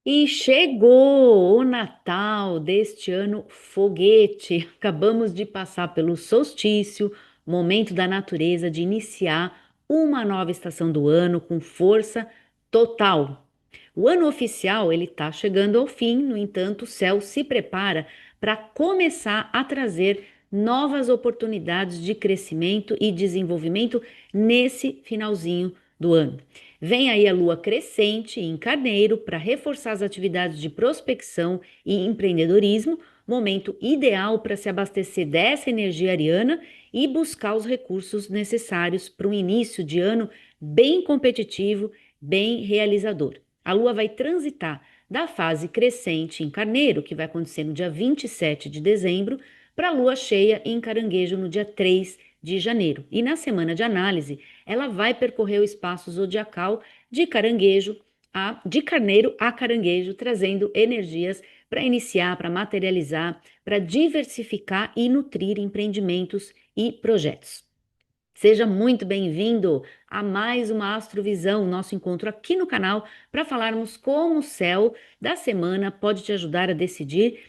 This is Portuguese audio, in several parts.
E chegou o Natal deste ano foguete. Acabamos de passar pelo solstício, momento da natureza de iniciar uma nova estação do ano com força total. O ano oficial ele está chegando ao fim, no entanto, o céu se prepara para começar a trazer novas oportunidades de crescimento e desenvolvimento nesse finalzinho do ano. Vem aí a lua crescente em Carneiro para reforçar as atividades de prospecção e empreendedorismo, momento ideal para se abastecer dessa energia ariana e buscar os recursos necessários para um início de ano bem competitivo, bem realizador. A lua vai transitar da fase crescente em Carneiro, que vai acontecer no dia 27 de dezembro, para a lua cheia em Caranguejo no dia 3 de janeiro. E na semana de análise, ela vai percorrer o espaço zodiacal de Carneiro a Caranguejo, trazendo energias para iniciar, para materializar, para diversificar e nutrir empreendimentos e projetos. Seja muito bem-vindo a mais uma Astrovisão, nosso encontro aqui no canal, para falarmos como o céu da semana pode te ajudar a decidir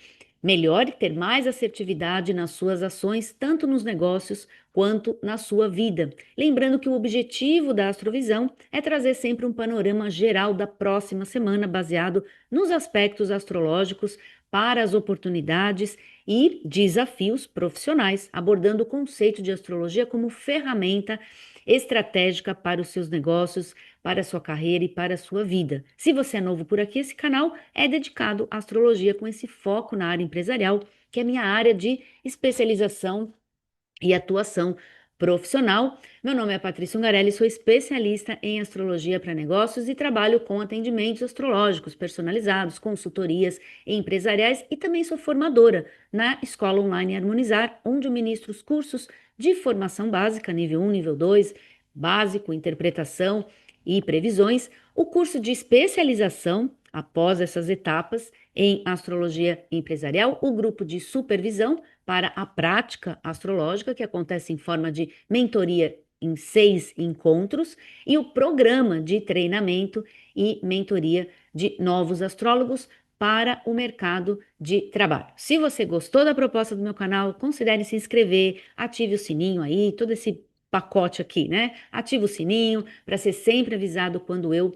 melhor e ter mais assertividade nas suas ações, tanto nos negócios quanto na sua vida. Lembrando que o objetivo da Astrovisão é trazer sempre um panorama geral da próxima semana, baseado nos aspectos astrológicos para as oportunidades e desafios profissionais, abordando o conceito de astrologia como ferramenta estratégica para os seus negócios, para a sua carreira e para a sua vida. Se você é novo por aqui, esse canal é dedicado à astrologia com esse foco na área empresarial, que é a minha área de especialização e atuação profissional. Meu nome é Patrícia Ungarelli, sou especialista em astrologia para negócios e trabalho com atendimentos astrológicos personalizados, consultorias empresariais e também sou formadora na Escola Online Harmonizar, onde eu ministro os cursos de formação básica, nível 1, nível 2, básico, interpretação e previsões, o curso de especialização após essas etapas em astrologia empresarial, o grupo de supervisão para a prática astrológica, que acontece em forma de mentoria em 6 encontros, e o programa de treinamento e mentoria de novos astrólogos para o mercado de trabalho. Se você gostou da proposta do meu canal, considere se inscrever, ative o sininho aí, todo esse pacote aqui, né? Ative o sininho para ser sempre avisado quando eu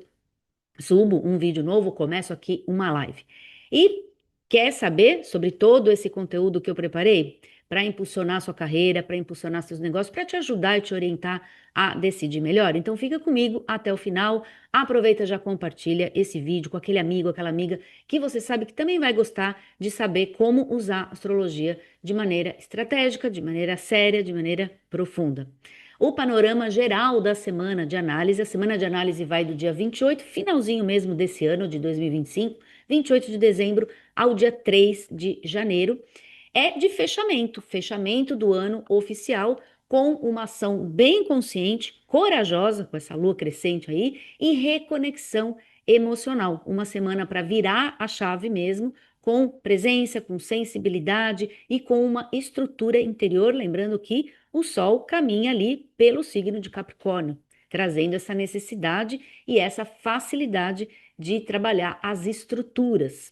subo um vídeo novo, começo aqui uma live. E quer saber sobre todo esse conteúdo que eu preparei para impulsionar sua carreira, para impulsionar seus negócios, para te ajudar e te orientar a decidir melhor? Então fica comigo até o final. Aproveita, já compartilha esse vídeo com aquele amigo, aquela amiga que você sabe que também vai gostar de saber como usar a astrologia de maneira estratégica, de maneira séria, de maneira profunda. O panorama geral da semana de análise. A semana de análise vai do dia 28, finalzinho mesmo desse ano de 2025, 28 de dezembro ao dia 3 de janeiro. É de fechamento, fechamento do ano oficial, com uma ação bem consciente, corajosa, com essa lua crescente aí, e reconexão emocional. Uma semana para virar a chave mesmo, com presença, com sensibilidade e com uma estrutura interior. Lembrando que o Sol caminha ali pelo signo de Capricórnio, trazendo essa necessidade e essa facilidade de trabalhar as estruturas.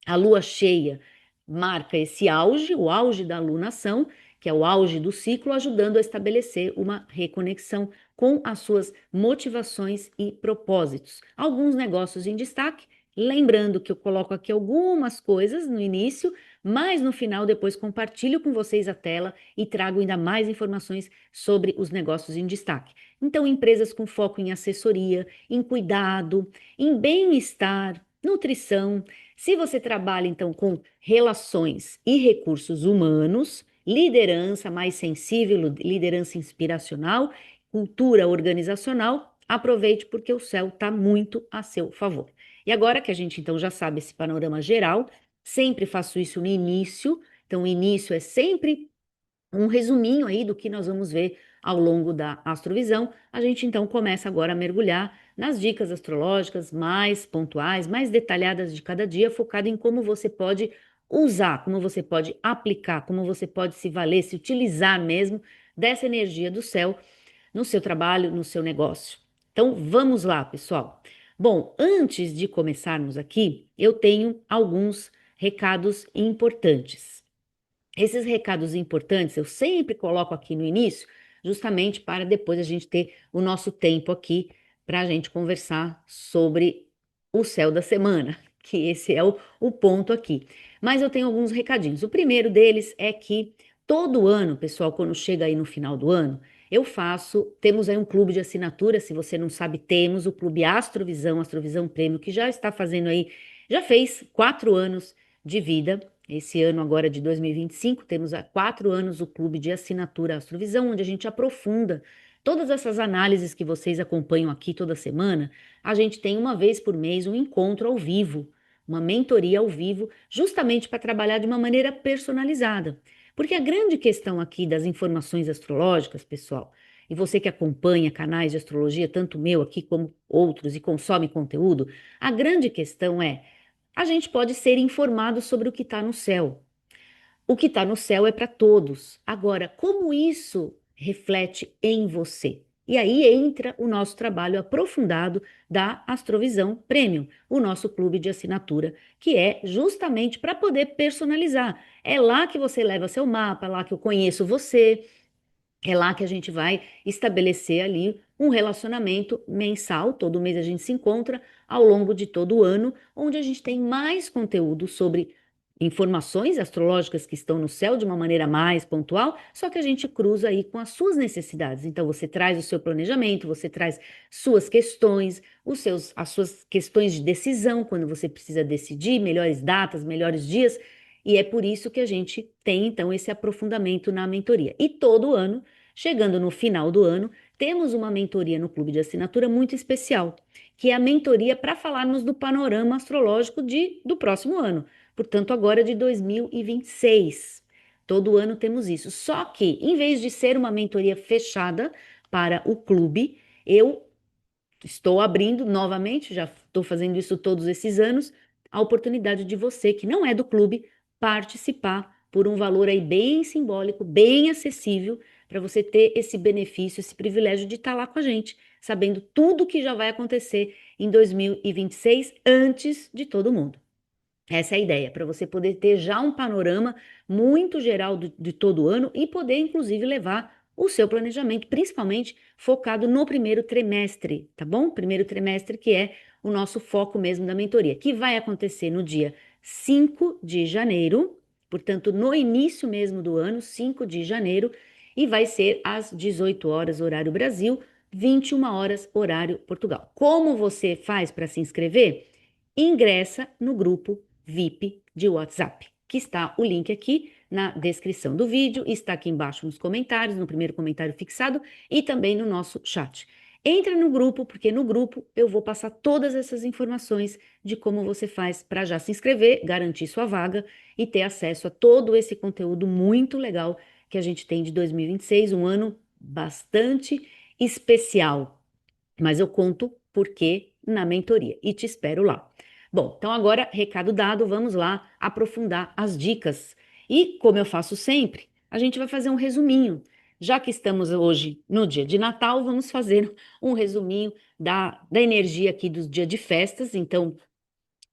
A lua cheia marca esse auge, o auge da lunação, que é o auge do ciclo, ajudando a estabelecer uma reconexão com as suas motivações e propósitos. Alguns negócios em destaque, lembrando que eu coloco aqui algumas coisas no início, mas no final depois compartilho com vocês a tela e trago ainda mais informações sobre os negócios em destaque. Então, empresas com foco em assessoria, em cuidado, em bem-estar, nutrição. Se você trabalha então com relações e recursos humanos, liderança mais sensível, liderança inspiracional, cultura organizacional, aproveite porque o céu está muito a seu favor. E agora que a gente então já sabe esse panorama geral, sempre faço isso no início, então o início é sempre um resuminho aí do que nós vamos ver ao longo da astrovisão. A gente então começa agora a mergulhar nas dicas astrológicas mais pontuais, mais detalhadas de cada dia, focado em como você pode usar, como você pode aplicar, como você pode se valer, se utilizar mesmo dessa energia do céu no seu trabalho, no seu negócio. Então vamos lá, pessoal. Bom, antes de começarmos aqui, eu tenho alguns recados importantes. Esses recados importantes eu sempre coloco aqui no início, justamente para depois a gente ter o nosso tempo aqui para a gente conversar sobre o céu da semana, que esse é o ponto aqui. Mas eu tenho alguns recadinhos. O primeiro deles é que todo ano, pessoal, quando chega aí no final do ano, temos aí um clube de assinatura, se você não sabe, temos o Clube Astrovisão, Astrovisão Prêmio, que já está fazendo aí, já fez 4 anos de vida. Esse ano agora de 2025, temos há 4 anos o clube de assinatura Astrovisão, onde a gente aprofunda todas essas análises que vocês acompanham aqui toda semana. A gente tem uma vez por mês um encontro ao vivo, uma mentoria ao vivo, justamente para trabalhar de uma maneira personalizada. Porque a grande questão aqui das informações astrológicas, pessoal, e você que acompanha canais de astrologia, tanto o meu aqui como outros, e consome conteúdo, a grande questão é a gente pode ser informado sobre o que está no céu. O que está no céu é para todos. Agora, como isso reflete em você? E aí entra o nosso trabalho aprofundado da Astrovisão Premium, o nosso clube de assinatura, que é justamente para poder personalizar. É lá que você leva seu mapa, é lá que eu conheço você, é lá que a gente vai estabelecer ali um relacionamento mensal. Todo mês a gente se encontra ao longo de todo o ano, onde a gente tem mais conteúdo sobre informações astrológicas que estão no céu de uma maneira mais pontual, só que a gente cruza aí com as suas necessidades. Então você traz o seu planejamento, você traz suas questões, as suas questões de decisão, quando você precisa decidir melhores datas, melhores dias. E é por isso que a gente tem então esse aprofundamento na mentoria. E todo ano, chegando no final do ano, temos uma mentoria no clube de assinatura muito especial, que é a mentoria para falarmos do panorama astrológico do próximo ano, portanto, agora de 2026. Todo ano temos isso. Só que, em vez de ser uma mentoria fechada para o clube, eu estou abrindo novamente, já estou fazendo isso todos esses anos, a oportunidade de você, que não é do clube, participar por um valor aí bem simbólico, bem acessível, para você ter esse benefício, esse privilégio de estar lá com a gente, sabendo tudo que já vai acontecer em 2026 antes de todo mundo. Essa é a ideia, para você poder ter já um panorama muito geral de todo o ano e poder, inclusive, levar o seu planejamento, principalmente focado no primeiro trimestre, tá bom? Primeiro trimestre, que é o nosso foco mesmo da mentoria, que vai acontecer no dia 5 de janeiro, portanto, no início mesmo do ano, 5 de janeiro, e vai ser às 18 horas, horário Brasil, 21 horas, horário Portugal. Como você faz para se inscrever? Ingressa no grupo VIP de WhatsApp, que está o link aqui na descrição do vídeo, está aqui embaixo nos comentários, no primeiro comentário fixado e também no nosso chat. Entra no grupo, porque no grupo eu vou passar todas essas informações de como você faz para já se inscrever, garantir sua vaga e ter acesso a todo esse conteúdo muito legal que a gente tem de 2026, um ano bastante especial. Mas eu conto porque na mentoria e te espero lá. Bom, então agora, recado dado, vamos lá aprofundar as dicas. E como eu faço sempre, a gente vai fazer um resuminho. Já que estamos hoje no dia de Natal, vamos fazer um resuminho da energia aqui dos dias de festas. Então,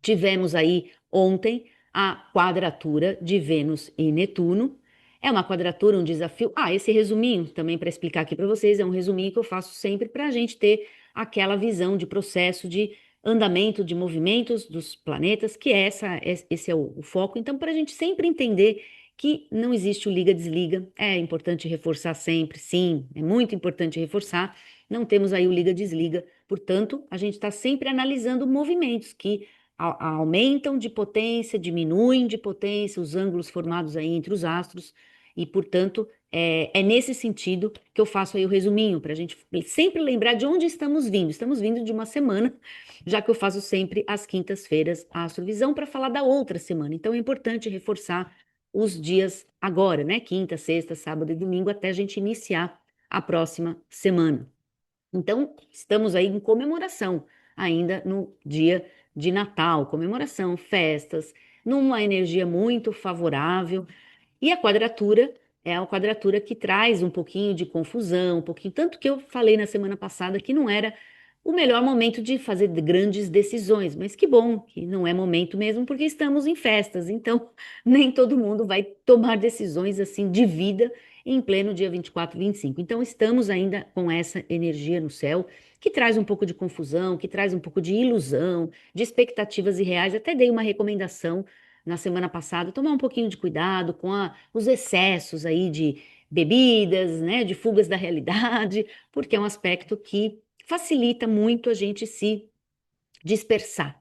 tivemos aí ontem a quadratura de Vênus e Netuno. É uma quadratura, um desafio. Ah, esse resuminho, também para explicar aqui para vocês, é um resuminho que eu faço sempre para a gente ter aquela visão de processo de andamento de movimentos dos planetas, que é esse é o foco. Então, para a gente sempre entender que não existe o liga-desliga, é importante reforçar sempre, sim, é muito importante reforçar. Não temos aí o liga-desliga, portanto, a gente está sempre analisando movimentos que aumentam de potência, diminuem de potência, os ângulos formados aí entre os astros, e, portanto, é nesse sentido que eu faço aí o resuminho, para a gente sempre lembrar de onde estamos vindo. Estamos vindo de uma semana, já que eu faço sempre às quintas-feiras a astrovisão para falar da outra semana. Então, é importante reforçar os dias agora, né? Quinta, sexta, sábado e domingo, até a gente iniciar a próxima semana. Então, estamos aí em comemoração, ainda no dia de Natal, comemoração, festas, numa energia muito favorável. E a quadratura é a quadratura que traz um pouquinho de confusão, um pouquinho, tanto que eu falei na semana passada que não era o melhor momento de fazer grandes decisões, mas que bom que não é momento mesmo, porque estamos em festas, então nem todo mundo vai tomar decisões assim de vida em pleno dia 24, 25. Então estamos ainda com essa energia no céu, que traz um pouco de confusão, que traz um pouco de ilusão, de expectativas irreais. Até dei uma recomendação na semana passada, tomar um pouquinho de cuidado com os excessos aí de bebidas, né, de fugas da realidade, porque é um aspecto que facilita muito a gente se dispersar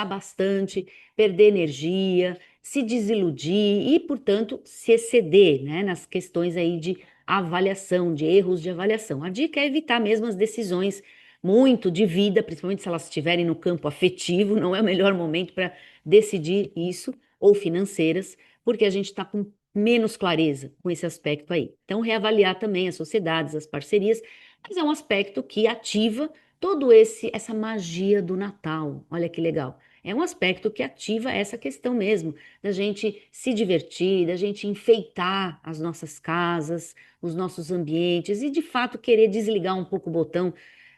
bastante, perder energia, se desiludir e, portanto, se exceder, né, nas questões aí de avaliação, de erros de avaliação. A dica é evitar mesmo as decisões muito de vida, principalmente se elas estiverem no campo afetivo, não é o melhor momento para decidir isso, ou financeiras, porque a gente está com menos clareza com esse aspecto aí. Então, reavaliar também as sociedades, as parcerias, mas é um aspecto que ativa todo essa magia do Natal. Olha que legal. É um aspecto que ativa essa questão mesmo, da gente se divertir, da gente enfeitar as nossas casas, os nossos ambientes e de fato querer desligar um pouco o botão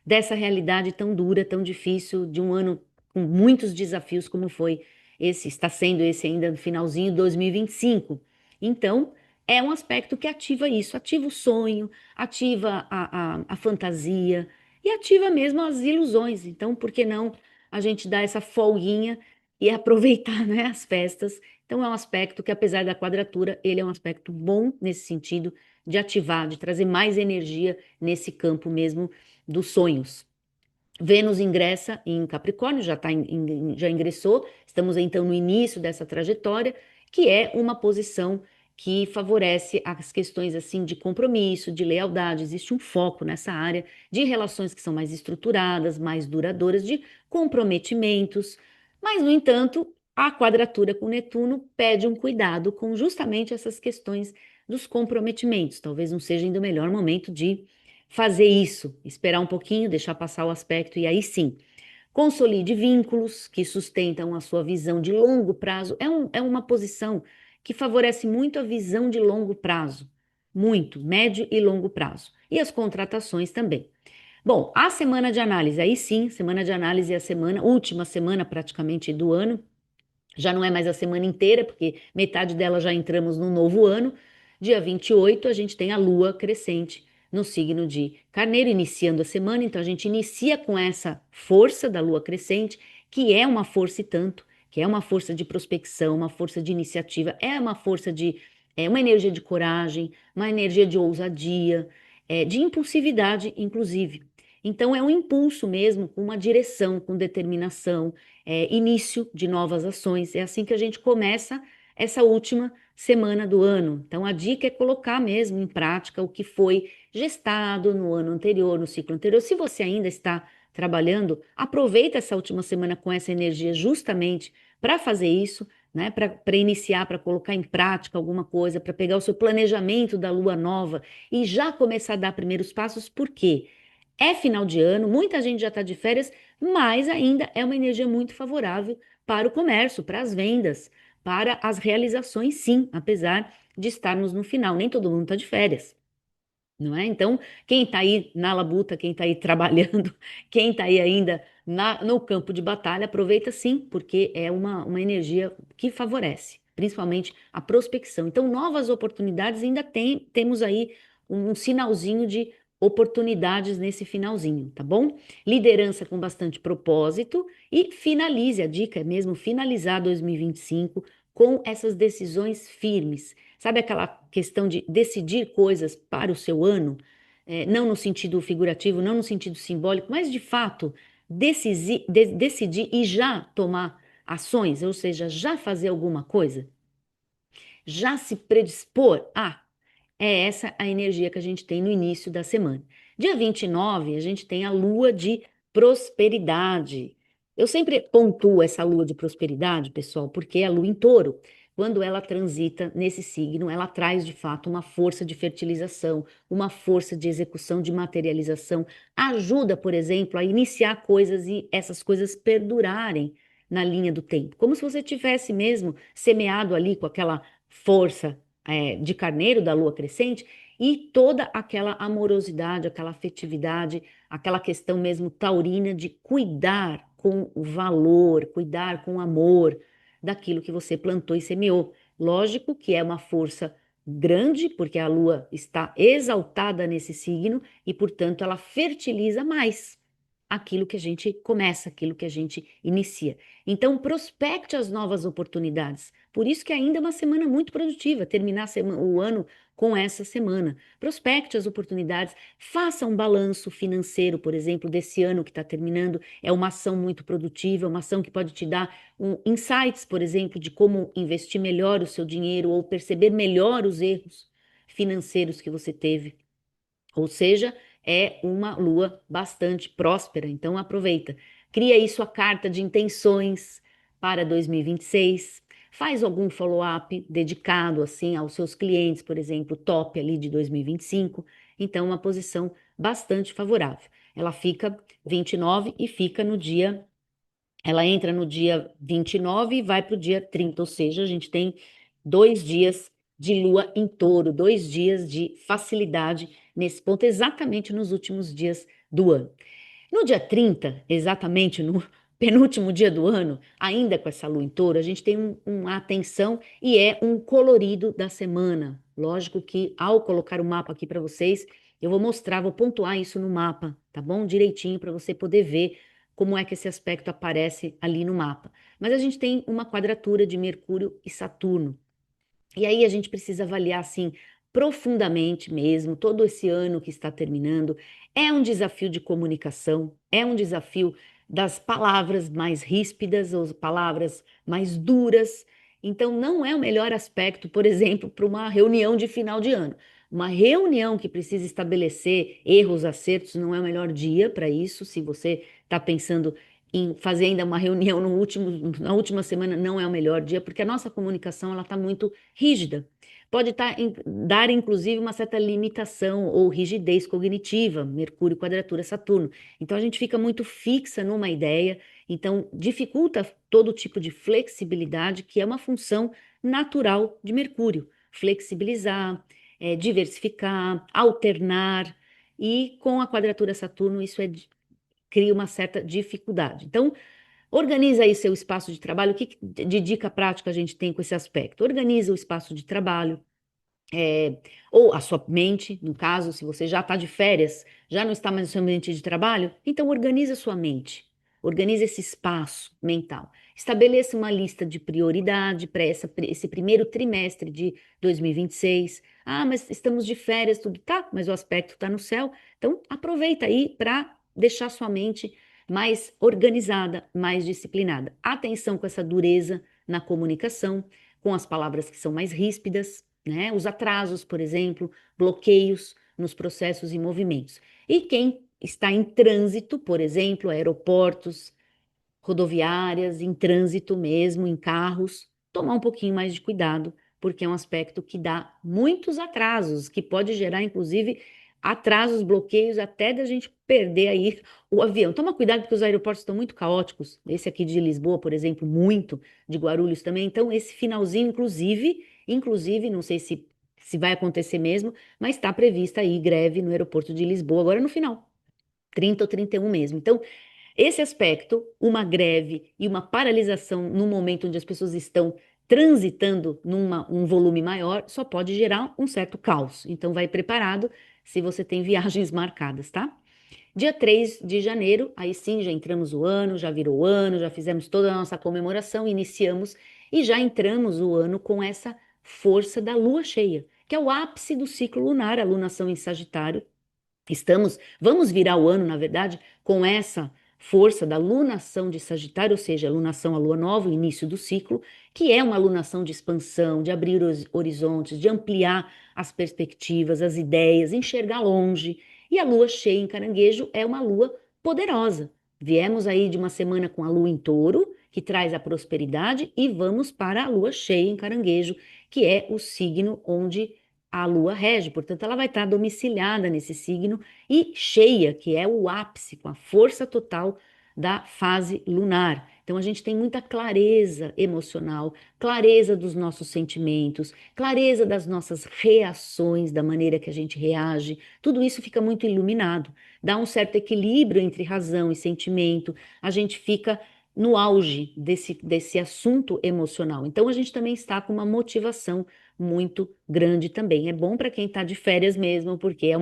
dessa realidade tão dura, tão difícil, de um ano com muitos desafios como foi esse, está sendo esse ainda no finalzinho de 2025. Então, é um aspecto que ativa isso, ativa o sonho, ativa a fantasia, e ativa mesmo as ilusões. Então, por que não a gente dar essa folguinha e aproveitar, né, as festas? Então, é um aspecto que, apesar da quadratura, ele é um aspecto bom nesse sentido de ativar, de trazer mais energia nesse campo mesmo dos sonhos. Vênus ingressa em Capricórnio, já ingressou, estamos então no início dessa trajetória, que é uma posição que favorece as questões assim de compromisso, de lealdade, existe um foco nessa área de relações que são mais estruturadas, mais duradouras, de comprometimentos, mas no entanto, a quadratura com Netuno pede um cuidado com justamente essas questões dos comprometimentos, talvez não seja ainda o melhor momento de fazer isso, esperar um pouquinho, deixar passar o aspecto e aí sim, consolide vínculos que sustentam a sua visão de longo prazo. É uma posição que favorece muito a visão de longo prazo, muito, médio e longo prazo. E as contratações também. Bom, a semana de análise, aí sim, semana de análise é a semana, última semana praticamente do ano, já não é mais a semana inteira, porque metade dela já entramos no novo ano. Dia 28, a gente tem a lua crescente no signo de Carneiro, iniciando a semana. Então, a gente inicia com essa força da lua crescente, que é uma força e tanto, que é uma força de prospecção, uma força de iniciativa, é uma força de. É uma energia de coragem, uma energia de ousadia, de impulsividade, inclusive. Então, é um impulso mesmo, com uma direção, com determinação, início de novas ações. É assim que a gente começa essa última semana do ano. Então, a dica é colocar mesmo em prática o que foi gestado no ano anterior, no ciclo anterior. Se você ainda está trabalhando, aproveita essa última semana com essa energia justamente para fazer isso, né? Para iniciar, para colocar em prática alguma coisa, para pegar o seu planejamento da lua nova e já começar a dar primeiros passos, por quê? É final de ano, muita gente já está de férias, mas ainda é uma energia muito favorável para o comércio, para as vendas, para as realizações, sim, apesar de estarmos no final. Nem todo mundo está de férias, não é? Então, quem está aí na labuta, quem está aí trabalhando, quem está aí ainda no campo de batalha, aproveita sim, porque é uma energia que favorece, principalmente a prospecção. Então, novas oportunidades ainda temos aí um sinalzinho de oportunidades nesse finalzinho, tá bom? Liderança com bastante propósito e finalize, a dica é mesmo finalizar 2025 com essas decisões firmes. Sabe aquela questão de decidir coisas para o seu ano? Não no sentido figurativo, não no sentido simbólico, mas de fato decidir e já tomar ações, ou seja, já fazer alguma coisa, já se predispor a. É essa a energia que a gente tem no início da semana. Dia 29, a gente tem a lua de prosperidade. Eu sempre pontuo essa lua de prosperidade, pessoal, porque é a lua em touro. Quando ela transita nesse signo, ela traz de fato uma força de fertilização, uma força de execução, de materialização. Ajuda, por exemplo, a iniciar coisas e essas coisas perdurarem na linha do tempo. Como se você tivesse mesmo semeado ali com aquela força de carneiro da lua crescente e toda aquela amorosidade, aquela afetividade, aquela questão mesmo taurina de cuidar com o valor, cuidar com o amor daquilo que você plantou e semeou. Lógico que é uma força grande, porque a lua está exaltada nesse signo e, portanto, ela fertiliza mais aquilo que a gente começa, aquilo que a gente inicia. Então, prospecte as novas oportunidades. Por isso que ainda é uma semana muito produtiva, terminar o ano com essa semana. Prospecte as oportunidades, faça um balanço financeiro, por exemplo, desse ano que está terminando. É uma ação muito produtiva, uma ação que pode te dar insights, por exemplo, de como investir melhor o seu dinheiro ou perceber melhor os erros financeiros que você teve. Ou seja, é uma lua bastante próspera, então aproveita. Cria aí sua carta de intenções para 2026. Faz algum follow-up dedicado assim aos seus clientes, por exemplo, top ali de 2025. Então, uma posição bastante favorável. Ela fica 29 e fica no dia ela entra no dia 29 e vai para o dia 30, ou seja, a gente tem 2 dias de lua em touro, 2 dias de facilidade nesse ponto, exatamente nos últimos dias do ano. No dia 30, exatamente no penúltimo dia do ano, ainda com essa lua em touro, a gente tem uma atenção e é um colorido da semana. Lógico que ao colocar o mapa aqui para vocês, eu vou mostrar, vou pontuar isso no mapa, tá bom? Direitinho para você poder ver como é que esse aspecto aparece ali no mapa. Mas a gente tem uma quadratura de Mercúrio e Saturno. E aí a gente precisa avaliar assim profundamente mesmo todo esse ano que está terminando. É um desafio de comunicação, é um desafio das palavras mais ríspidas ou palavras mais duras. Então não é o melhor aspecto, por exemplo, para uma reunião de final de ano. Uma reunião que precisa estabelecer erros, acertos, não é o melhor dia para isso. Se você está pensando em fazer ainda uma reunião na última semana, não é o melhor dia, porque a nossa comunicação ela está muito rígida. Pode dar, inclusive, uma certa limitação ou rigidez cognitiva, Mercúrio, quadratura, Saturno. Então, a gente fica muito fixa numa ideia, então, dificulta todo tipo de flexibilidade, que é uma função natural de Mercúrio. Flexibilizar, diversificar, alternar, e com a quadratura Saturno, isso cria uma certa dificuldade. Então, organiza aí seu espaço de trabalho. O que de dica prática a gente tem com esse aspecto? Organiza o espaço de trabalho, é, ou a sua mente, no caso, se você já está de férias, já não está mais no seu ambiente de trabalho, então organiza a sua mente, organiza esse espaço mental. Estabeleça uma lista de prioridade para esse primeiro trimestre de 2026. Ah, mas estamos de férias, tudo tá, mas o aspecto está no céu. Então, aproveita aí para deixar sua mente mais organizada, mais disciplinada. Atenção com essa dureza na comunicação, com as palavras que são mais ríspidas, né? Os atrasos, por exemplo, bloqueios nos processos e movimentos. E quem está em trânsito, por exemplo, aeroportos, rodoviárias, em trânsito mesmo, em carros, tomar um pouquinho mais de cuidado, porque é um aspecto que dá muitos atrasos, que pode gerar, inclusive, atrasos, bloqueios, até da gente perder aí o avião. Toma cuidado, porque os aeroportos estão muito caóticos. Esse aqui de Lisboa, por exemplo, muito, de Guarulhos também. Então, esse finalzinho, inclusive, não sei se vai acontecer mesmo, mas está prevista aí greve no aeroporto de Lisboa, agora no final, 30 ou 31 mesmo. Então, esse aspecto, uma greve e uma paralisação no momento onde as pessoas estão transitando um volume maior, só pode gerar um certo caos. Então, vai preparado se você tem viagens marcadas, tá? Dia 3 de janeiro, aí sim, já entramos o ano, já virou o ano, já fizemos toda a nossa comemoração, iniciamos e já entramos o ano com essa força da lua cheia, que é o ápice do ciclo lunar, a lunação em Sagitário. Vamos virar o ano, na verdade, com essa força da lunação de Sagitário, ou seja, a lunação, a lua nova, o início do ciclo, que é uma lunação de expansão, de abrir os horizontes, de ampliar as perspectivas, as ideias, enxergar longe. E a lua cheia em Caranguejo é uma lua poderosa. Viemos aí de uma semana com a lua em Touro, que traz a prosperidade, e vamos para a lua cheia em Caranguejo, que é o signo onde a lua rege, portanto, ela vai estar domiciliada nesse signo e cheia, que é o ápice, com a força total da fase lunar. Então a gente tem muita clareza emocional, clareza dos nossos sentimentos, clareza das nossas reações, da maneira que a gente reage. Tudo isso fica muito iluminado, dá um certo equilíbrio entre razão e sentimento. A gente fica no auge desse assunto emocional. Então a gente também está com uma motivação muito grande também. É bom para quem está de férias mesmo, porque é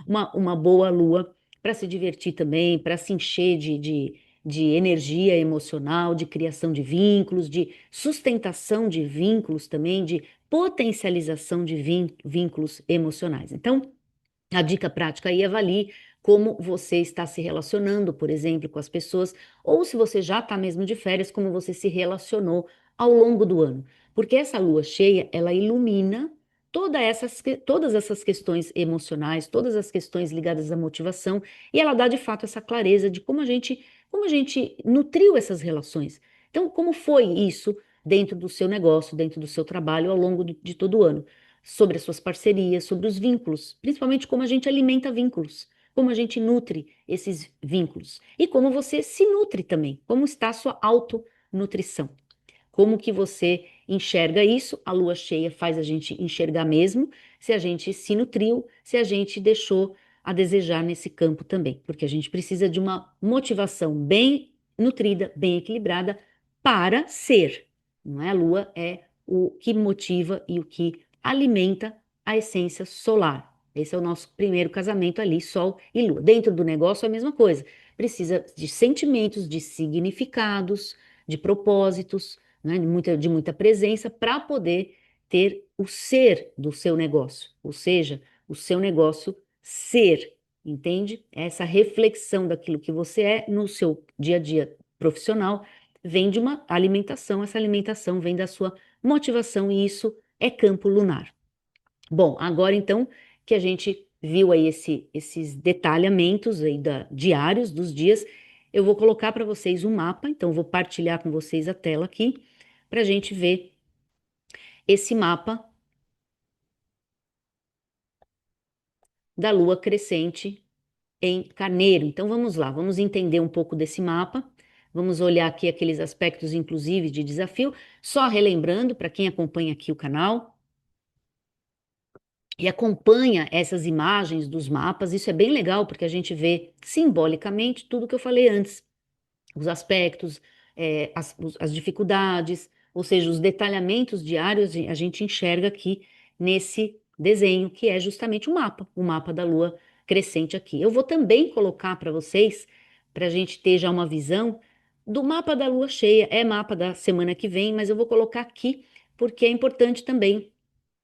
uma boa lua para se divertir também, para se encher de energia emocional, de criação de vínculos, de sustentação de vínculos também, de potencialização de vínculos emocionais. Então, a dica prática aí, avalie como você está se relacionando, por exemplo, com as pessoas, ou se você já está mesmo de férias, como você se relacionou ao longo do ano. Porque essa lua cheia, ela ilumina todas essas questões emocionais, todas as questões ligadas à motivação, e ela dá de fato essa clareza de como a gente nutriu essas relações. Então, como foi isso dentro do seu negócio, dentro do seu trabalho ao longo de todo o ano? Sobre as suas parcerias, sobre os vínculos, principalmente como a gente alimenta vínculos, como a gente nutre esses vínculos e como você se nutre também, como está a sua autonutrição. Como que você enxerga isso? A lua cheia faz a gente enxergar mesmo se a gente se nutriu, se a gente deixou a desejar nesse campo também, porque a gente precisa de uma motivação bem nutrida, bem equilibrada para ser, não é? A lua é o que motiva e o que alimenta a essência solar. Esse é o nosso primeiro casamento ali, Sol e Lua. Dentro do negócio é a mesma coisa. Precisa de sentimentos, de significados, de propósitos, né, de muita presença para poder ter o ser do seu negócio, ou seja, o seu negócio ser, entende? Essa reflexão daquilo que você é no seu dia a dia profissional vem de uma alimentação, essa alimentação vem da sua motivação e isso é campo lunar. Bom, agora então que a gente viu aí esses detalhamentos aí diários dos dias, eu vou colocar para vocês um mapa, então vou partilhar com vocês a tela aqui para a gente ver esse mapa da lua crescente em Carneiro. Então vamos lá, vamos entender um pouco desse mapa. Vamos olhar aqui aqueles aspectos, inclusive, de desafio. Só relembrando, para quem acompanha aqui o canal, e acompanha essas imagens dos mapas. Isso é bem legal porque a gente vê simbolicamente tudo que eu falei antes, os aspectos, as dificuldades, ou seja, os detalhamentos diários a gente enxerga aqui nesse desenho que é justamente o mapa da Lua crescente aqui. Eu vou também colocar para vocês, para a gente ter já uma visão do mapa da Lua cheia, é mapa da semana que vem, mas eu vou colocar aqui porque é importante também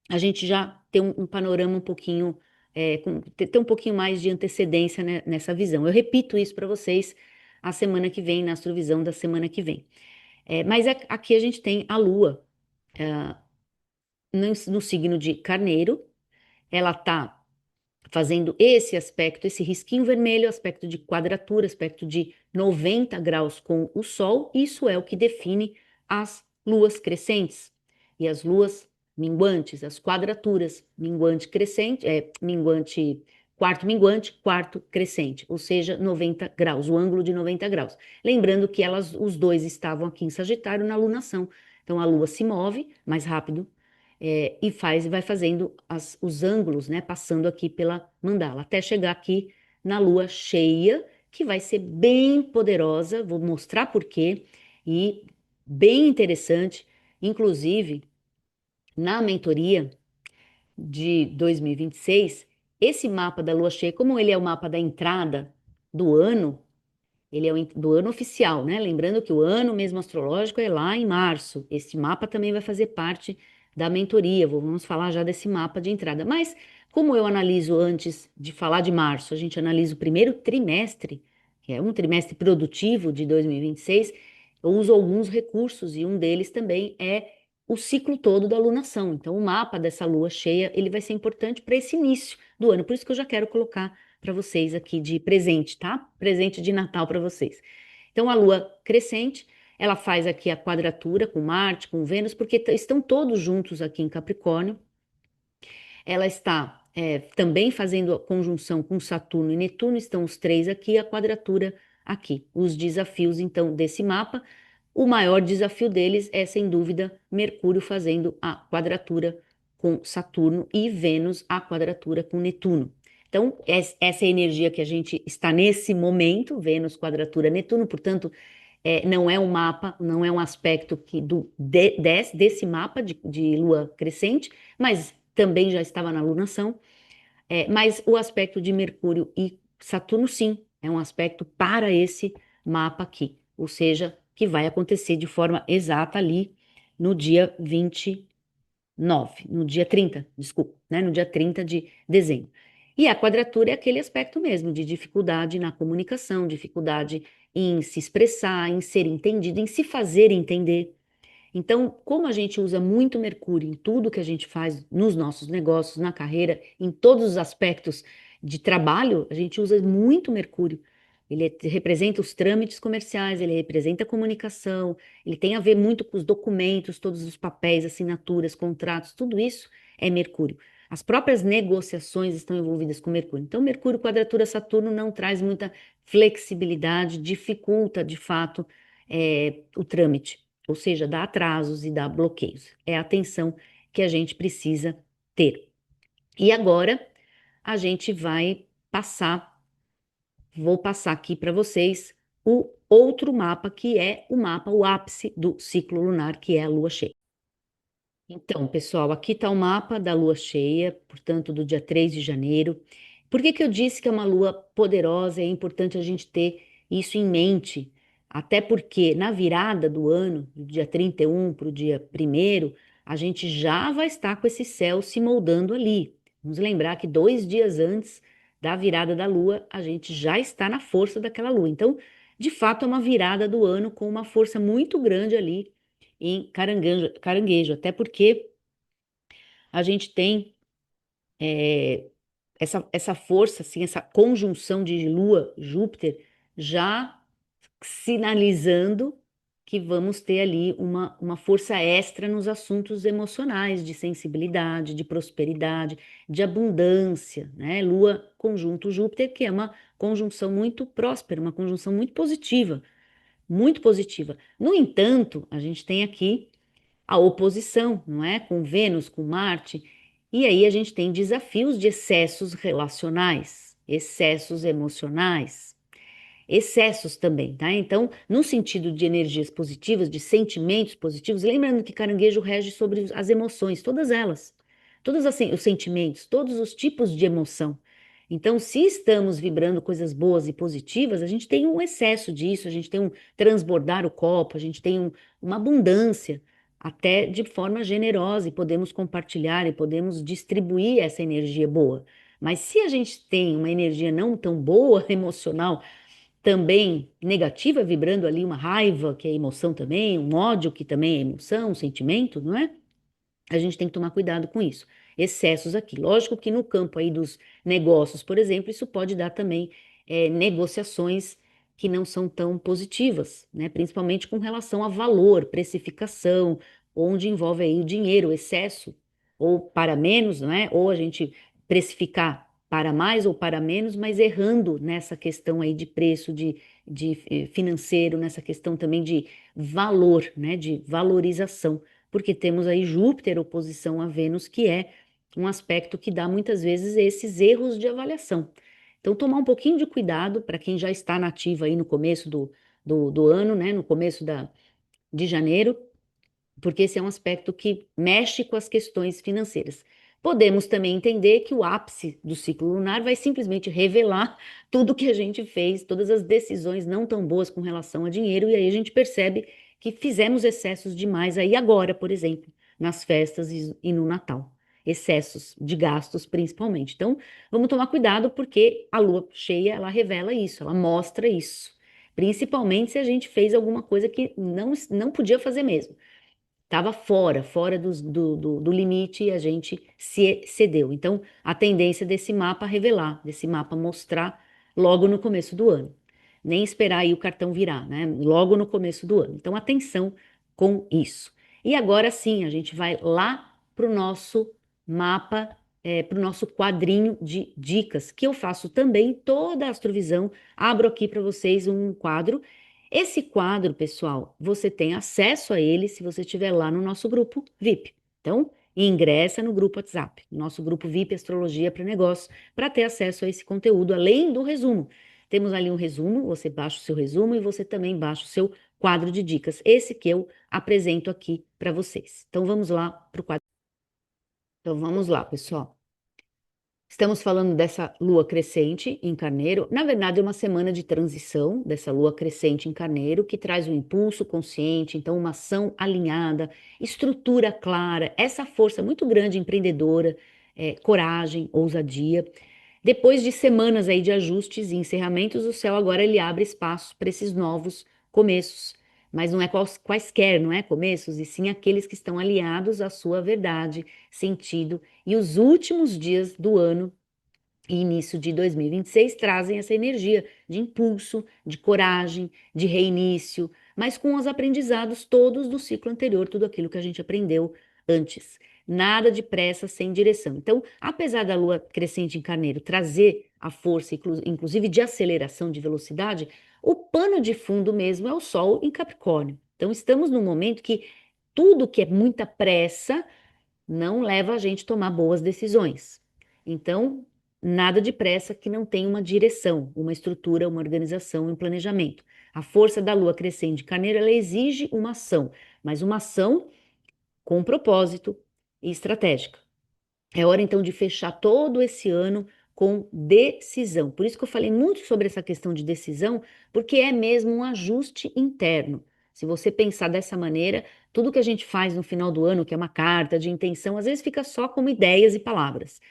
a gente já ter um panorama um pouquinho, ter um pouquinho mais de antecedência, né, nessa visão. Eu repito isso para vocês a semana que vem, na astrovisão da semana que vem. Mas aqui a gente tem a Lua no signo de Carneiro, ela está fazendo esse aspecto, esse risquinho vermelho, aspecto de quadratura, aspecto de 90 graus com o Sol, isso é o que define as luas crescentes e as luas minguantes, as quadraturas, minguante crescente, minguante, quarto crescente, ou seja, 90 graus, o ângulo de 90 graus. Lembrando que os dois estavam aqui em Sagitário na lunação. Então a Lua se move mais rápido e vai fazendo os ângulos, né, passando aqui pela mandala, até chegar aqui na lua cheia, que vai ser bem poderosa, vou mostrar por quê, e bem interessante, inclusive na mentoria de 2026, esse mapa da lua cheia, como ele é o mapa da entrada do ano, ele é do ano oficial, né? Lembrando que o ano mesmo astrológico é lá em março. Esse mapa também vai fazer parte da mentoria. Vamos falar já desse mapa de entrada. Mas, como eu analiso antes de falar de março, a gente analisa o primeiro trimestre, que é um trimestre produtivo de 2026, eu uso alguns recursos e um deles também é o ciclo todo da lunação. Então, o mapa dessa lua cheia, ele vai ser importante para esse início do ano. Por isso que eu já quero colocar para vocês aqui de presente, tá? Presente de Natal para vocês. Então, a lua crescente, ela faz aqui a quadratura com Marte, com Vênus, porque estão todos juntos aqui em Capricórnio. Ela está também fazendo a conjunção com Saturno e Netuno, estão os três aqui, a quadratura aqui. Os desafios, então, desse mapa, o maior desafio deles é, sem dúvida, Mercúrio fazendo a quadratura com Saturno e Vênus a quadratura com Netuno. Então, essa é a energia que a gente está nesse momento, Vênus quadratura Netuno, portanto, não é um mapa, não é um aspecto desse mapa de Lua crescente, mas também já estava na lunação. Mas o aspecto de Mercúrio e Saturno, sim, é um aspecto para esse mapa aqui, ou seja, que vai acontecer de forma exata ali no dia 29, no dia 30, desculpa, né, no dia 30 de dezembro. E a quadratura é aquele aspecto mesmo de dificuldade na comunicação, dificuldade em se expressar, em ser entendido, em se fazer entender. Então, como a gente usa muito Mercúrio em tudo que a gente faz nos nossos negócios, na carreira, em todos os aspectos de trabalho, a gente usa muito Mercúrio. Representa os trâmites comerciais, ele representa a comunicação, ele tem a ver muito com os documentos, todos os papéis, assinaturas, contratos, tudo isso é Mercúrio. As próprias negociações estão envolvidas com Mercúrio. Então, Mercúrio quadratura Saturno não traz muita flexibilidade, dificulta de fato o trâmite, ou seja, dá atrasos e dá bloqueios. É a atenção que a gente precisa ter. E agora a gente vai vou passar aqui para vocês o outro mapa, que é o mapa, o ápice do ciclo lunar, que é a lua cheia. Então, pessoal, aqui está o mapa da lua cheia, portanto, do dia 3 de janeiro. Por que que eu disse que é uma lua poderosa? É importante a gente ter isso em mente, até porque na virada do ano, do dia 31 para o dia 1º, a gente já vai estar com esse céu se moldando ali. Vamos lembrar que 2 dias antes da virada da lua, a gente já está na força daquela lua. Então, de fato, é uma virada do ano com uma força muito grande ali em caranguejo, até porque a gente tem essa força, assim, essa conjunção de Lua, Júpiter, já sinalizando que vamos ter ali uma força extra nos assuntos emocionais, de sensibilidade, de prosperidade, de abundância, né? Lua conjunto Júpiter, que é uma conjunção muito próspera, uma conjunção muito positiva, muito positiva. No entanto, a gente tem aqui a oposição, não é? Com Vênus, com Marte. E aí a gente tem desafios de excessos relacionais, excessos emocionais, excessos também, tá? Então, no sentido de energias positivas, de sentimentos positivos, lembrando que caranguejo rege sobre as emoções, todas elas, todos assim, os sentimentos, todos os tipos de emoção. Então, se estamos vibrando coisas boas e positivas, a gente tem um excesso disso, a gente tem um transbordar o copo, a gente tem uma abundância, até de forma generosa, e podemos compartilhar e podemos distribuir essa energia boa. Mas se a gente tem uma energia não tão boa, emocional, também negativa, vibrando ali uma raiva, que é emoção também, um ódio, que também é emoção, um sentimento, não é? A gente tem que tomar cuidado com isso. Excessos aqui. Lógico que no campo aí dos negócios, por exemplo, isso pode dar também negociações que não são tão positivas, né? Principalmente com relação a valor, precificação, onde envolve aí o dinheiro, o excesso, ou para menos, não é? Ou a gente precificar para mais ou para menos, mas errando nessa questão aí de preço, de financeiro, nessa questão também de valor, né? De valorização, porque temos aí Júpiter oposição a Vênus, que é um aspecto que dá muitas vezes esses erros de avaliação. Então, tomar um pouquinho de cuidado para quem já está nativa aí no começo do ano, né, no começo de janeiro, porque esse é um aspecto que mexe com as questões financeiras. Podemos também entender que o ápice do ciclo lunar vai simplesmente revelar tudo que a gente fez, todas as decisões não tão boas com relação a dinheiro, e aí a gente percebe que fizemos excessos demais aí agora, por exemplo, nas festas e no Natal. Excessos de gastos, principalmente. Então, vamos tomar cuidado, porque a lua cheia, ela revela isso, ela mostra isso. Principalmente se a gente fez alguma coisa que não podia fazer mesmo. Estava fora do limite, e a gente se cedeu. Então, a tendência desse mapa revelar, desse mapa mostrar logo no começo do ano. Nem esperar aí o cartão virar, né? Logo no começo do ano. Então, atenção com isso. E agora sim, a gente vai lá para o nosso mapa para o nosso quadrinho de dicas, que eu faço também toda a astrovisão. Abro aqui para vocês um quadro. Esse quadro, pessoal, você tem acesso a ele se você estiver lá no nosso grupo VIP. Então, ingressa no grupo WhatsApp, nosso grupo VIP Astrologia para Negócios, para ter acesso a esse conteúdo, além do resumo. Temos ali um resumo, você baixa o seu resumo e você também baixa o seu quadro de dicas, esse que eu apresento aqui para vocês. Então, vamos lá para o quadro. Então, vamos lá, pessoal. Estamos falando dessa lua crescente em Carneiro. Na verdade, é uma semana de transição dessa lua crescente em Carneiro, que traz um impulso consciente, então, uma ação alinhada, estrutura clara, essa força muito grande empreendedora, coragem, ousadia. Depois de semanas aí de ajustes e encerramentos, o céu agora ele abre espaço para esses novos começos. Mas não é quaisquer, não é começos, e sim aqueles que estão aliados à sua verdade, sentido e os últimos dias do ano e início de 2026 trazem essa energia de impulso, de coragem, de reinício, mas com os aprendizados todos do ciclo anterior, tudo aquilo que a gente aprendeu antes. Nada de pressa sem direção. Então, apesar da lua crescente em Carneiro trazer a força, inclusive de aceleração de velocidade, o pano de fundo mesmo é o Sol em Capricórnio. Então, estamos num momento que tudo que é muita pressa não leva a gente a tomar boas decisões. Então, nada de pressa que não tenha uma direção, uma estrutura, uma organização, um planejamento. A força da lua crescente de Carneiro, ela exige uma ação, mas uma ação com propósito e estratégica. É hora então de fechar todo esse ano com decisão. Por isso que eu falei muito sobre essa questão de decisão, porque é mesmo um ajuste interno. Se você pensar dessa maneira, tudo que a gente faz no final do ano, que é uma carta de intenção, às vezes fica só como ideias e palavras.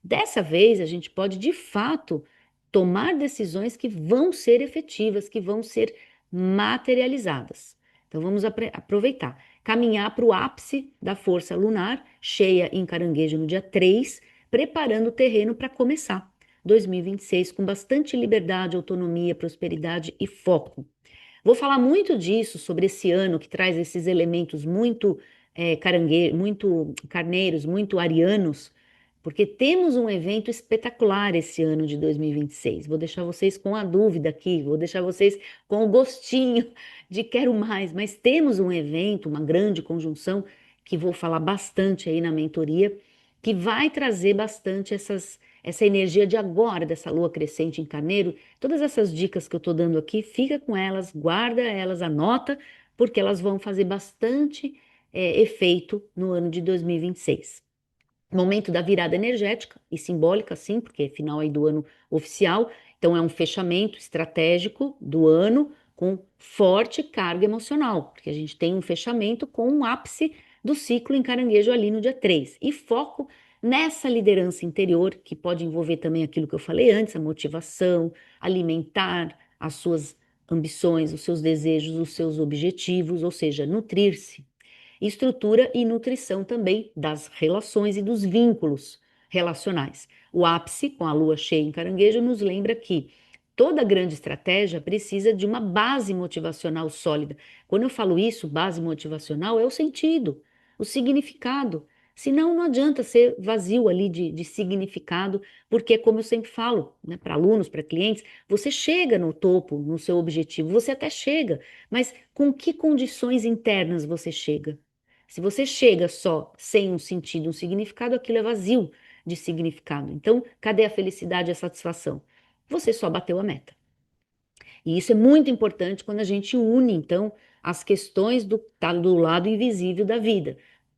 Dessa vez, a gente pode de fato tomar decisões que vão ser efetivas, que vão ser materializadas. Então vamos aproveitar caminhar para o ápice da força lunar, cheia em Caranguejo no dia 3, preparando o terreno para começar 2026 com bastante liberdade, autonomia, prosperidade e foco. Vou falar muito disso, sobre esse ano que traz esses elementos muito muito carneiros, muito arianos, porque temos um evento espetacular esse ano de 2026. Vou deixar vocês com a dúvida aqui, vou deixar vocês com o gostinho de quero mais, mas temos um evento, uma grande conjunção, que vou falar bastante aí na mentoria, que vai trazer bastante essa energia de agora, dessa lua crescente em Carneiro. Todas essas dicas que eu estou dando aqui, fica com elas, guarda elas, anota, porque elas vão fazer bastante efeito no ano de 2026. Momento da virada energética e simbólica, sim, porque é final aí do ano oficial, então é um fechamento estratégico do ano com forte carga emocional, porque a gente tem um fechamento com um ápice do ciclo em Caranguejo ali no dia 3 e foco nessa liderança interior, que pode envolver também aquilo que eu falei antes, a motivação, alimentar as suas ambições, os seus desejos, os seus objetivos, ou seja, nutrir-se, estrutura e nutrição também das relações e dos vínculos relacionais. O ápice, com a lua cheia em Caranguejo, nos lembra que toda grande estratégia precisa de uma base motivacional sólida. Quando eu falo isso, base motivacional, é o sentido, o significado. Senão, não adianta ser vazio ali de significado, porque, como eu sempre falo, né, para alunos, para clientes, você chega no topo, no seu objetivo, você até chega, mas com que condições internas você chega? Se você chega só sem um sentido, um significado, aquilo é vazio de significado. Então, cadê a felicidade e a satisfação? Você só bateu a meta. E isso é muito importante quando a gente une, então, as questões do lado invisível da vida.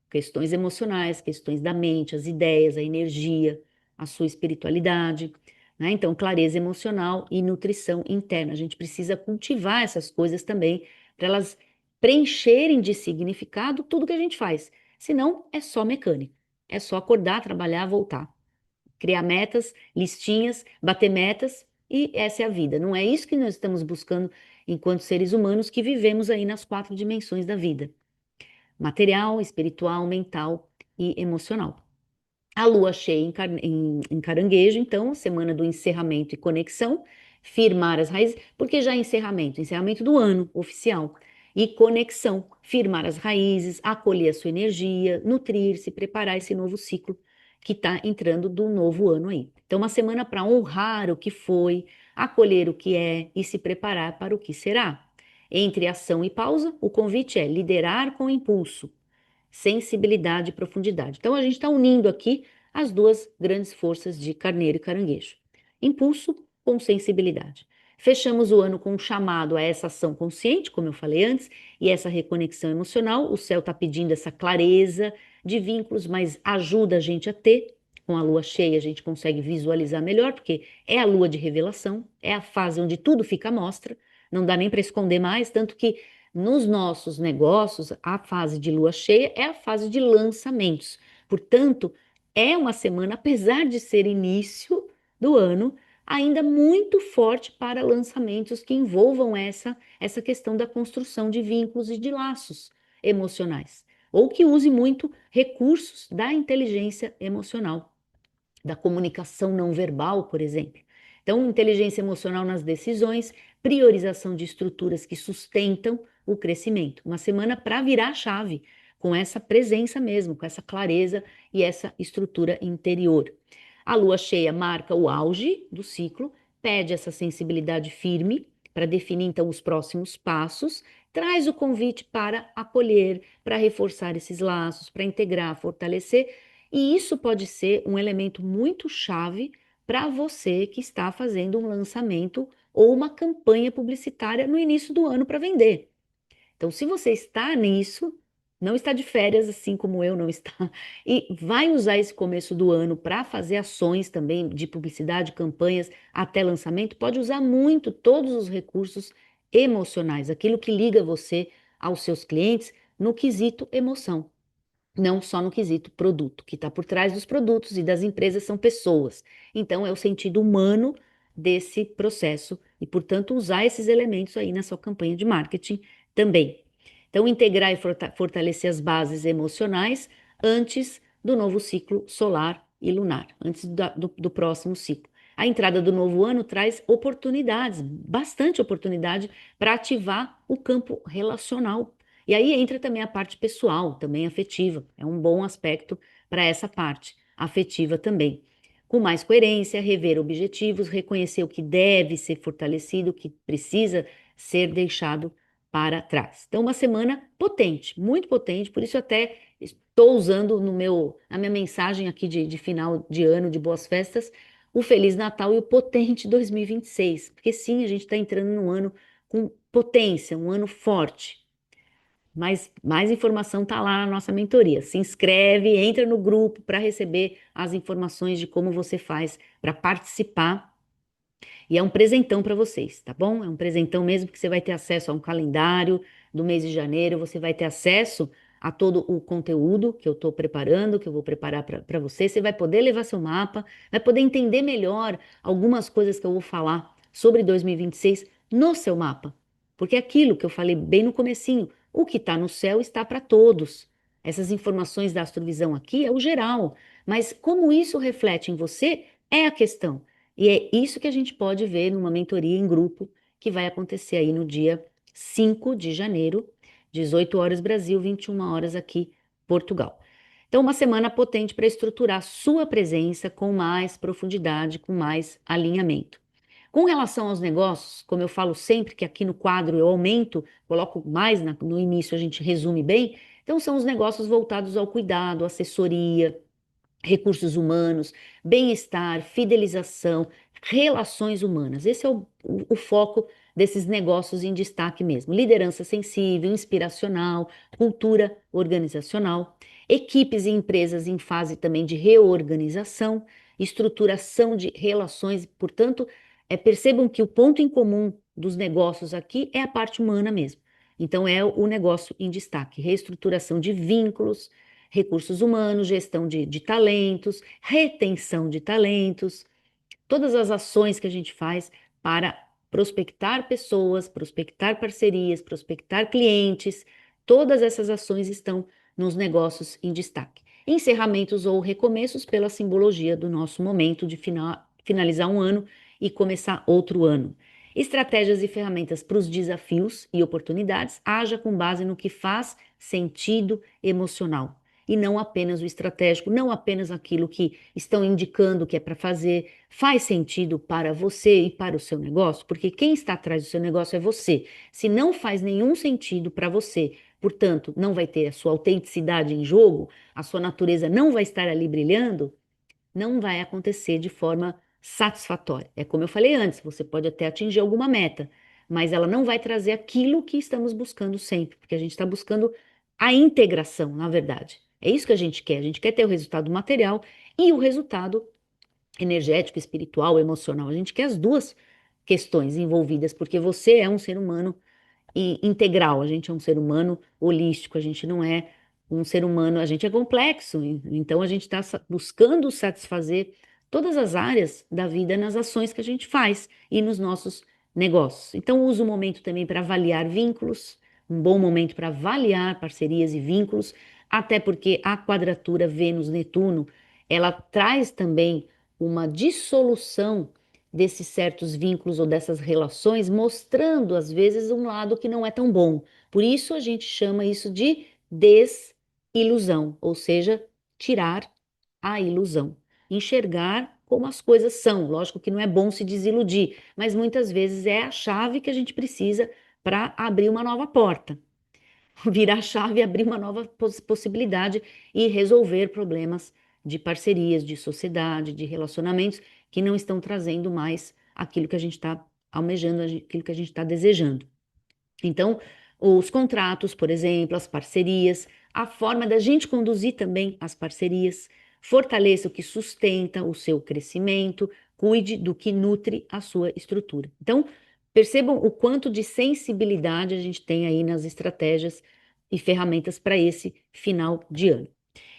Questões emocionais, questões da mente, as ideias, a energia, a sua espiritualidade, né? Então, clareza emocional e nutrição interna. A gente precisa cultivar essas coisas também para elas preencherem de significado tudo que a gente faz. Senão, é só mecânica. É só acordar, trabalhar, voltar. Criar metas, listinhas, bater metas e essa é a vida. Não é isso que nós estamos buscando enquanto seres humanos que vivemos aí nas 4 dimensões da vida: material, espiritual, mental e emocional. A lua cheia em Caranguejo, então, semana do encerramento e conexão, firmar as raízes, porque já é encerramento do ano oficial, e conexão, firmar as raízes, acolher a sua energia, nutrir-se, preparar esse novo ciclo que está entrando do novo ano aí. Então, uma semana para honrar o que foi, acolher o que é e se preparar para o que será. Entre ação e pausa, o convite é liderar com impulso, sensibilidade e profundidade. Então, a gente está unindo aqui as duas grandes forças de carneiro e caranguejo: impulso com sensibilidade. Fechamos o ano com um chamado a essa ação consciente, como eu falei antes, e essa reconexão emocional. O céu está pedindo essa clareza de vínculos, mas ajuda a gente a ter. Com a lua cheia, a gente consegue visualizar melhor, porque é a lua de revelação, é a fase onde tudo fica à mostra, não dá nem para esconder mais, tanto que nos nossos negócios, a fase de lua cheia é a fase de lançamentos. Portanto, é uma semana, apesar de ser início do ano, ainda muito forte para lançamentos que envolvam essa questão da construção de vínculos e de laços emocionais, ou que use muito recursos da inteligência emocional, da comunicação não verbal, por exemplo. Então, inteligência emocional nas decisões, priorização de estruturas que sustentam o crescimento. Uma semana para virar a chave, com essa presença mesmo, com essa clareza e essa estrutura interior. A lua cheia marca o auge do ciclo, pede essa sensibilidade firme para definir então os próximos passos, traz o convite para acolher, para reforçar esses laços, para integrar, fortalecer, e isso pode ser um elemento muito chave para você que está fazendo um lançamento ou uma campanha publicitária no início do ano para vender. Então, se você está nisso, não está de férias, assim como eu não está, e vai usar esse começo do ano para fazer ações também de publicidade, campanhas até lançamento, pode usar muito todos os recursos emocionais, aquilo que liga você aos seus clientes no quesito emoção, não só no quesito produto, que está por trás dos produtos e das empresas são pessoas. Então, é o sentido humano desse processo e, portanto, usar esses elementos aí na sua campanha de marketing também. Então, integrar e fortalecer as bases emocionais antes do novo ciclo solar e lunar, antes do próximo ciclo. A entrada do novo ano traz oportunidades, bastante oportunidade para ativar o campo relacional. E aí entra também a parte pessoal, também afetiva. É um bom aspecto para essa parte afetiva também. Com mais coerência, rever objetivos, reconhecer o que deve ser fortalecido, o que precisa ser deixado para trás. Então, uma semana potente, muito potente, por isso até estou usando na minha mensagem aqui de final de ano, de boas festas, o Feliz Natal e o potente 2026, porque sim, a gente está entrando num ano com potência, um ano forte. Mas mais informação está lá na nossa mentoria. Se inscreve, entra no grupo para receber as informações de como você faz para participar. E é um presentão para vocês, tá bom? É um presentão mesmo, porque você vai ter acesso a um calendário do mês de janeiro, você vai ter acesso a todo o conteúdo que eu estou preparando, que eu vou preparar para você. Você vai poder levar seu mapa, vai poder entender melhor algumas coisas que eu vou falar sobre 2026 no seu mapa. Porque é aquilo que eu falei bem no comecinho, o que está no céu está para todos. Essas informações da astrovisão aqui é o geral, mas como isso reflete em você é a questão. E é isso que a gente pode ver numa mentoria em grupo que vai acontecer aí no dia 5 de janeiro, 18 horas Brasil, 21 horas aqui Portugal. Então, uma semana potente para estruturar sua presença com mais profundidade, com mais alinhamento. Com relação aos negócios, como eu falo sempre que aqui no quadro eu aumento, coloco mais no início, a gente resume bem. Então, são os negócios voltados ao cuidado, assessoria, recursos humanos, bem-estar, fidelização, relações humanas. Esse é o foco desses negócios em destaque mesmo. Liderança sensível, inspiracional, cultura organizacional, equipes e empresas em fase também de reorganização, estruturação de relações. Portanto, percebam que o ponto em comum dos negócios aqui é a parte humana mesmo. Então, é o negócio em destaque, reestruturação de vínculos, recursos humanos, gestão de talentos, retenção de talentos, todas as ações que a gente faz para prospectar pessoas, prospectar parcerias, prospectar clientes, todas essas ações estão nos negócios em destaque. Encerramentos ou recomeços pela simbologia do nosso momento de finalizar um ano e começar outro ano. Estratégias e ferramentas para os desafios e oportunidades, haja com base no que faz sentido emocional. e não apenas o estratégico, não apenas aquilo que estão indicando que é para fazer. Faz sentido para você e para o seu negócio? Porque quem está atrás do seu negócio é você. Se não faz nenhum sentido para você, portanto, não vai ter a sua autenticidade em jogo, a sua natureza não vai estar ali brilhando, não vai acontecer de forma satisfatória. É como eu falei antes, você pode até atingir alguma meta, mas ela não vai trazer aquilo que estamos buscando sempre, porque a gente está buscando a integração, na verdade. É isso que a gente quer ter o resultado material e o resultado energético, espiritual, emocional. A gente quer as duas questões envolvidas, porque você é um ser humano e integral. A gente é um ser humano holístico, a gente não é um ser humano, a gente é complexo. Então a gente está buscando satisfazer todas as áreas da vida nas ações que a gente faz e nos nossos negócios. Então uso o momento também para avaliar vínculos, um bom momento para avaliar parcerias e vínculos, até porque a quadratura Vênus-Netuno, ela traz também uma dissolução desses certos vínculos ou dessas relações, mostrando às vezes um lado que não é tão bom. Por isso a gente chama isso de desilusão, ou seja, tirar a ilusão, enxergar como as coisas são. Lógico que não é bom se desiludir, mas muitas vezes é a chave que a gente precisa para abrir uma nova porta. Virar a chave e abrir uma nova possibilidade e resolver problemas de parcerias, de sociedade, de relacionamentos que não estão trazendo mais aquilo que a gente está almejando, aquilo que a gente está desejando. Então, os contratos, por exemplo, as parcerias, a forma da gente conduzir também as parcerias, fortaleça o que sustenta o seu crescimento, cuide do que nutre a sua estrutura. Então, percebam o quanto de sensibilidade a gente tem aí nas estratégias e ferramentas para esse final de ano.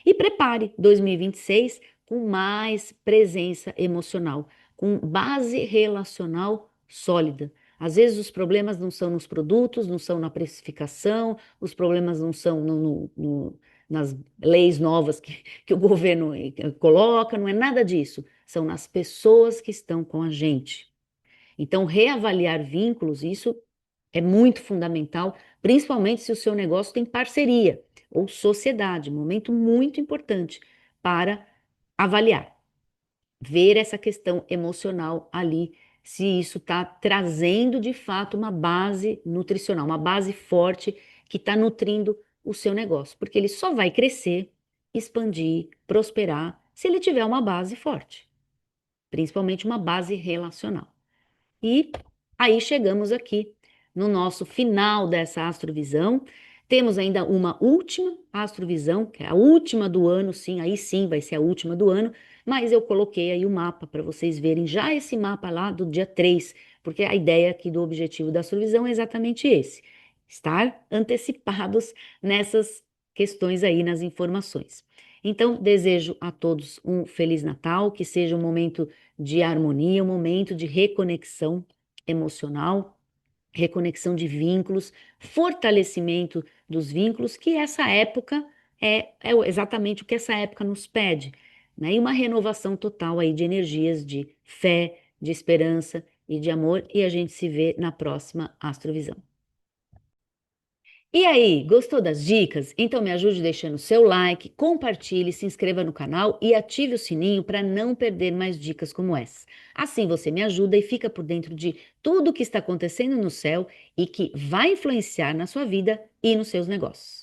E prepare 2026 com mais presença emocional, com base relacional sólida. Às vezes os problemas não são nos produtos, não são na precificação, os problemas não são nas leis novas que o governo coloca, não é nada disso. São nas pessoas que estão com a gente. Então, reavaliar vínculos, isso é muito fundamental, principalmente se o seu negócio tem parceria ou sociedade, momento muito importante para avaliar, ver essa questão emocional ali, se isso está trazendo de fato uma base nutricional, uma base forte que está nutrindo o seu negócio, porque ele só vai crescer, expandir, prosperar se ele tiver uma base forte, principalmente uma base relacional. E aí chegamos aqui no nosso final dessa astrovisão. Temos ainda uma última astrovisão, que é a última do ano, sim, aí sim vai ser a última do ano, mas eu coloquei aí o mapa para vocês verem já esse mapa lá do dia 3, porque a ideia aqui do objetivo da astrovisão é exatamente esse, estar antecipados nessas questões aí nas informações. Então, desejo a todos um Feliz Natal, que seja um momento de harmonia, um momento de reconexão emocional, reconexão de vínculos, fortalecimento dos vínculos, que essa época é exatamente o que essa época nos pede, né? E uma renovação total aí de energias de fé, de esperança e de amor, e a gente se vê na próxima Astrovisão. E aí, gostou das dicas? Então me ajude deixando seu like, compartilhe, se inscreva no canal e ative o sininho para não perder mais dicas como essa. Assim você me ajuda e fica por dentro de tudo o que está acontecendo no céu e que vai influenciar na sua vida e nos seus negócios.